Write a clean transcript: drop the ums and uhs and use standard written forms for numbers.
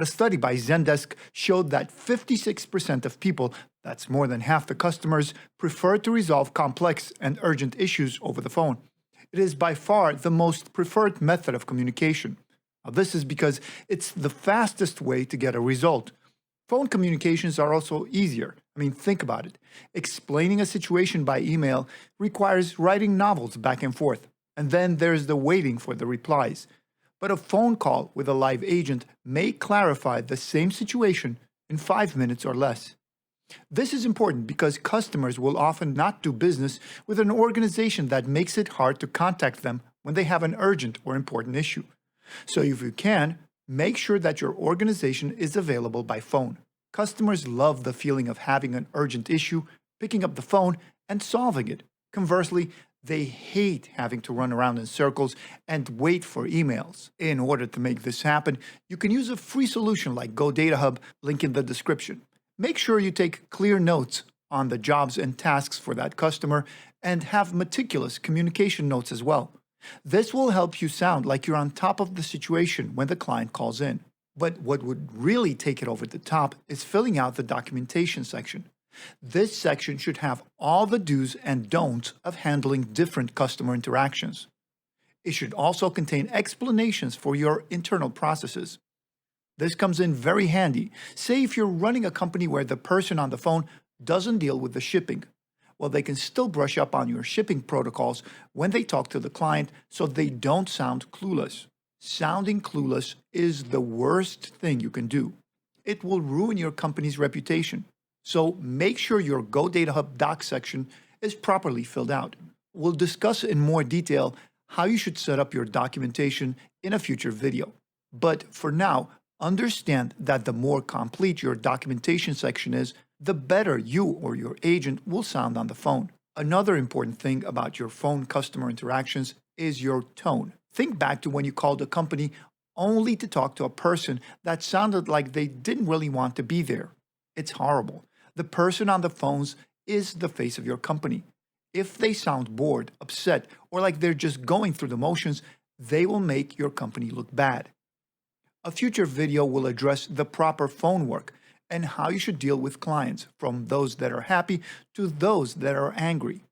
A study by Zendesk showed that 56% of people, that's more than half the customers, prefer to resolve complex and urgent issues over the phone. It is by far the most preferred method of communication. Now, this is because it's the fastest way to get a result. Phone communications are also easier. Think about it. Explaining a situation by email requires writing novels back and forth, and then there's the waiting for the replies. But a phone call with a live agent may clarify the same situation in 5 minutes or less. This is important because customers will often not do business with an organization that makes it hard to contact them when they have an urgent or important issue. So if you can, make sure that your organization is available by phone. Customers love the feeling of having an urgent issue, picking up the phone, and solving it. Conversely, they hate having to run around in circles and wait for emails. In order to make this happen, you can use a free solution like GoDataHub, link in the description. Make sure you take clear notes on the jobs and tasks for that customer and have meticulous communication notes as well. This will help you sound like you're on top of the situation when the client calls in. But what would really take it over the top is filling out the documentation section. This section should have all the do's and don'ts of handling different customer interactions. It should also contain explanations for your internal processes. This comes in very handy. Say if you're running a company where the person on the phone doesn't deal with the shipping. Well, they can still brush up on your shipping protocols when they talk to the client so they don't sound clueless. Sounding clueless is the worst thing you can do. It will ruin your company's reputation. So make sure your GoDataHub doc section is properly filled out. We'll discuss in more detail how you should set up your documentation in a future video. But for now, understand that the more complete your documentation section is, the better you or your agent will sound on the phone. Another important thing about your phone customer interactions is your tone. Think back to when you called a company only to talk to a person that sounded like they didn't really want to be there. It's horrible. The person on the phones is the face of your company. If they sound bored, upset, or like they're just going through the motions, they will make your company look bad. A future video will address the proper phone work and how you should deal with clients, from those that are happy to those that are angry.